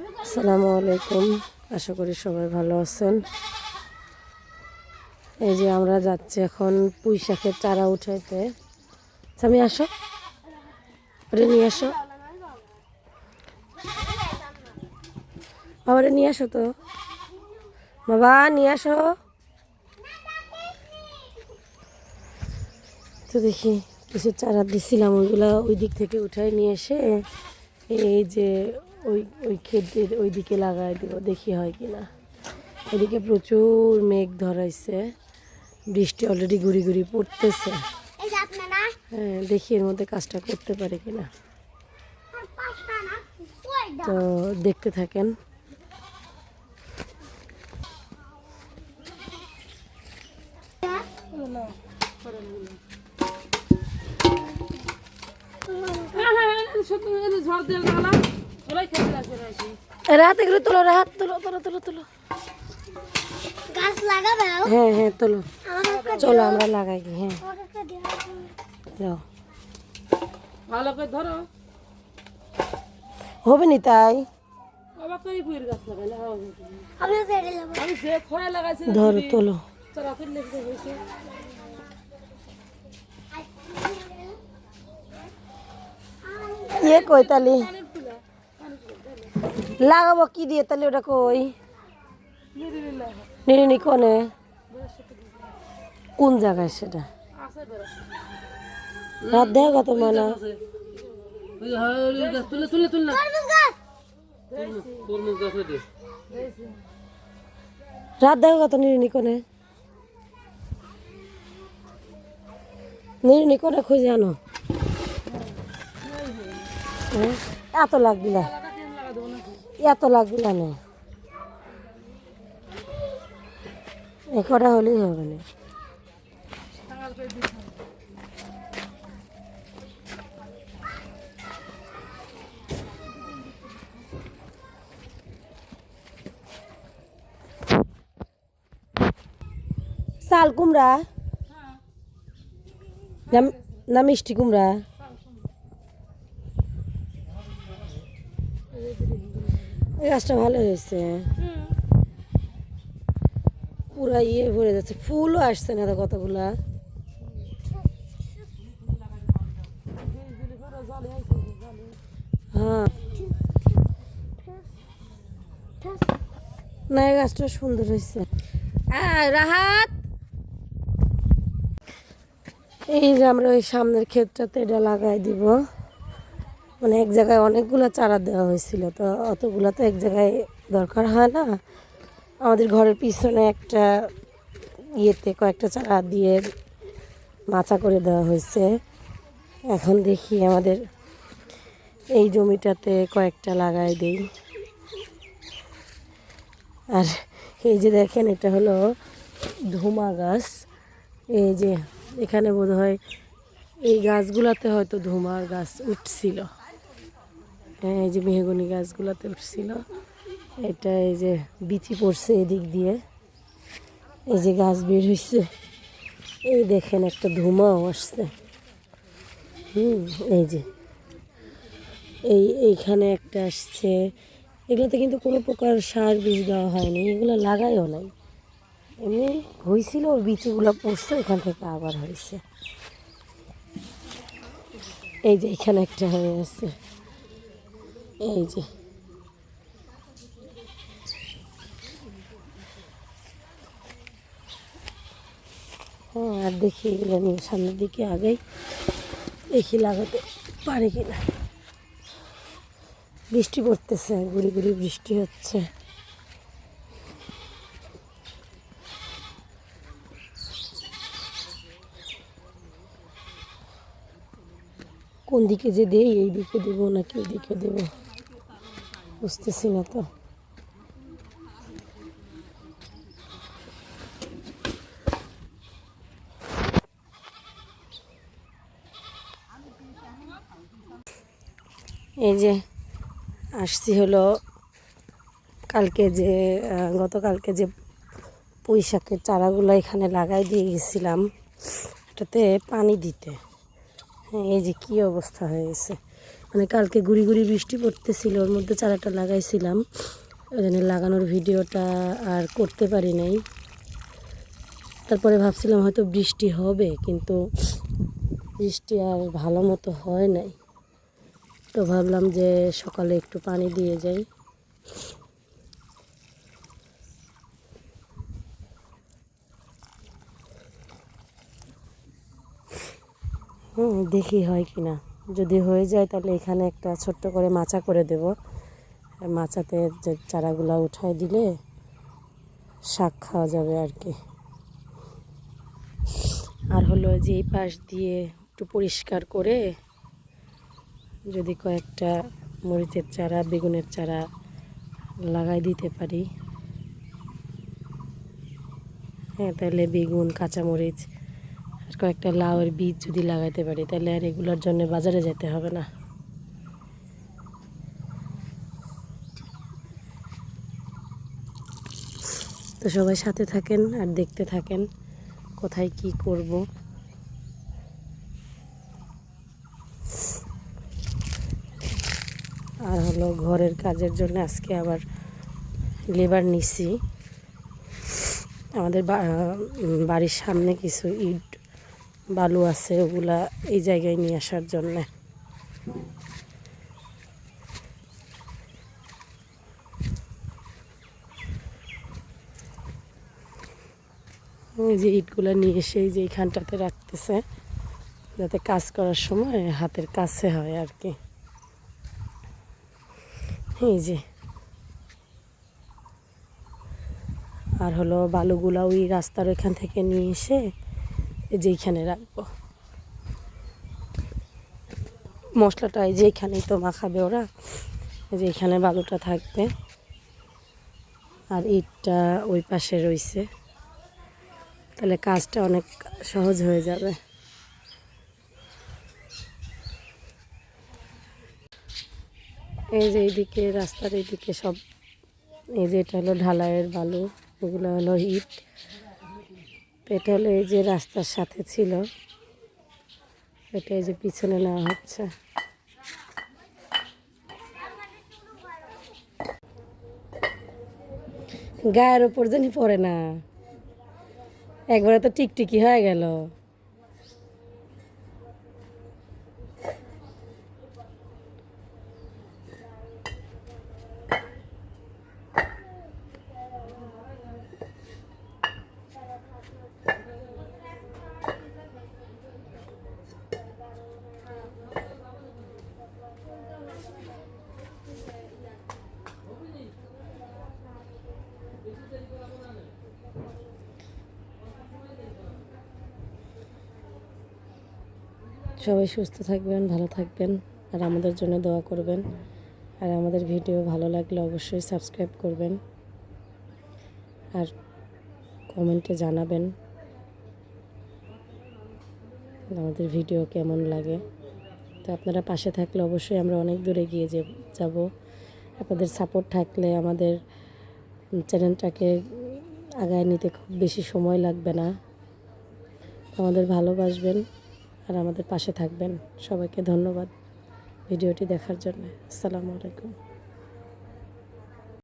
আসসালামু আলাইকুম, আশা করি সবাই ভালো আছেন। এই যে আমরা যাচ্ছি এখন পুঁই শাকের চারা উঠাইতে। আমি আসো, ওরে নিয়ে আসো, বাবারে নিয়ে আসো তো, বাবা নিয়ে আসো। তো দেখি কিছু চারা দিছিলাম, ওইগুলা ওই দিক থেকে উঠাই নিয়ে এসে এই যে ওই ওই ক্ষেতের ওই দিকে লাগাই দিব, দেখি হয় কিনা। এদিকে প্রচুর মেঘ ধরাইছে, বৃষ্টি অলরেডি গুড়ি গুড়ি পড়তেছে। হ্যাঁ, দেখি এর মধ্যে কাজটা করতে পারে কিনা। তো দেখতে থাকেন। রাত এগুলো তোলো, রাত তোলো তোলো তোলো তোলো। গাছ লাগাবে? হ্যাঁ হ্যাঁ তোলো, চলো আমরা লাগাই। হ্যাঁ যাও, ভালো করে ধরো। হবে নি তাই বাবা কই ফুল গাছ লাগাইলে হবে। আমি কেটে যাব। আমি যে খোয়া লাগাইছি ধরো তোলো। চারা তুললে হয়েছে। কই তালি লাগাবো কি দিয়ে তাহলে? ওটা কই নিরিনি কোনে, কোন জায়গায় সেটা? রাত দেখা কত মানা তুলে তুলে তুল না। রাত দেখা কত নিরিনি কোনে, নিরিনি কোনে খুঁজে আনো। এত লাগবে না, এত লাগবে না, এ কটা হলেই হবে না। চাল কুমড়া না মিষ্টি কুমড়া? এই গাছটা ভালো হয়েছে, পুরা ভরে যাচ্ছে, ফুলও আসছে না তো কতগুলা। হ্যাঁ না, এই গাছটা সুন্দর হয়েছে। রাহাত, এই যে আমরা ওই সামনের ক্ষেতটাতে এটা লাগাই দিব। মানে এক জায়গায় অনেকগুলো চারা দেওয়া হয়েছিল, তো অতগুলো তো এক জায়গায় দরকার হয় না। আমাদের ঘরের পিছনে একটা কয়েকটা চারা দিয়ে মাচা করে দেওয়া হয়েছে। এখন দেখি আমাদের এই জমিটাতে কয়েকটা লাগাই দেই। আর এই যে দেখেন, এটা হলো ধুমা গাছ। এই যে এখানে বোধহয় এই গাছগুলাতে হয়তো ধুমার গাছ উঠছিল। এই যে মেহগনি গাছগুলাতে উঠছিল। এটা এই যে বিচি পড়ছে এদিক দিয়ে, এই যে গাছ বের হয়েছে। এই দেখেন একটা ধুমাও আসছে। এই যে এইখানে একটা আসছে। এগুলোতে কিন্তু কোনো প্রকার সার বীজ দেওয়া হয়নি, এগুলো লাগাইও নাই, এমনি হয়েছিল, বিচিগুলো পড়ছে, এখান থেকে আবার হয়েছে। এই যে এখানে একটা হয়ে আছে, এই যে হ্যাঁ। আর দেখি এগুলো নিয়ে সামনের দিকে আগেই দেখি লাগাতে পারে কিনা। বৃষ্টি পড়তেছে, গুড়ি গুড়ি বৃষ্টি হচ্ছে। কোন দিকে যে দেই, এই দিকে দেবো নাকি ওই দিকে দেবো বুঝতেছি না তো। এই যে আসছি হলো গতকালকে যে পুঁই শাকের চারাগুলো এখানে লাগাই দিয়ে গেছিলাম, এটাতে পানি দিতে। হ্যাঁ, এই যে কী অবস্থা হয়ে গেছে, মানে কালকে গুড়ি গুড়ি বৃষ্টি পড়তেছিল, ওর মধ্যে চারাটা লাগাইছিলাম, ওই জন্য লাগানোর ভিডিওটা আর করতে পারি নাই। তারপরে ভাবছিলাম হয়তো বৃষ্টি হবে, কিন্তু বৃষ্টি আর ভালো মতো হয় নাই। তো ভাবলাম যে সকালে একটু পানি দিয়ে যাই। দেখি হয় কি না। যদি হয়ে যায় তাহলে এখানে একটা ছোট্ট করে মাচা করে দেব। মাচাতে যে চারাগুলা উঠায় দিলে শাক খাওয়া যাবে আর কি। আর হলো যে এই পাশ দিয়ে একটু পরিষ্কার করে যদি কয়েকটা মরিচের চারা, বেগুনের চারা লাগাই দিতে পারি, হ্যাঁ, তাহলে বেগুন, কাঁচামরিচ আর কয়েকটা লাউয়ের বীজ যদি লাগাইতে পারি, তাহলে আর এগুলোর জন্য বাজারে যেতে হবে না। তো সবাই সাথে থাকেন আর দেখতে থাকেন কোথায় কি করব। আর হলো ঘরের কাজের জন্য আজকে আবার লেবার নিছি। আমাদের বাড়ির সামনে কিছু ইট বালু আছে, ওগুলা এই জায়গায় নিয়ে আসার জন্যে। এই যে ইটগুলা নিয়ে এসে এই যে এইখানটাতে রাখতেছে, যাতে কাজ করার সময় হাতের কাছে হয় আর কি। এই যে আর হলো বালুগুলা ওই রাস্তার ওইখান থেকে নিয়ে এসে এই যে এইখানে রাখবো। মশলাটা এই যে এইখানেই তো মাখাবে ওরা, এই যে এইখানে বালুটা থাকবে আর ইটটা ওই পাশে রইছে, তাহলে কাজটা অনেক সহজ হয়ে যাবে। এই যে এইদিকে রাস্তার এইদিকে সব, এই যে এটা হলো ঢালাইয়ের বালু, এগুলো হলো ইট। এটা হলো এই যে রাস্তার সাথে ছিল, এটা এই যে পিছনে নেওয়া হচ্ছে। গায়ের ওপর জানি পড়ে না, একবারে তো টিকটিকি হয়ে গেল। সবাই সুস্থ থাকবেন, ভালো থাকবেন, আর আমাদের জন্য দোয়া করবেন। আর আমাদের ভিডিও ভালো লাগলে অবশ্যই সাবস্ক্রাইব করবেন আর কমেন্টে জানাবেন আমাদের ভিডিও কেমন লাগে। তো আপনারা পাশে থাকলে অবশ্যই আমরা অনেক দূরে এগিয়ে যাব। আপনাদের সাপোর্ট থাকলে আমাদের চ্যানেলটাকে আগায় নিতে খুব বেশি সময় লাগবে না। আমাদের ভালোবাসবেন আর আমাদের পাশে থাকবেন। সবাইকে ধন্যবাদ ভিডিওটি দেখার জন্য। আসসালামু আলাইকুম।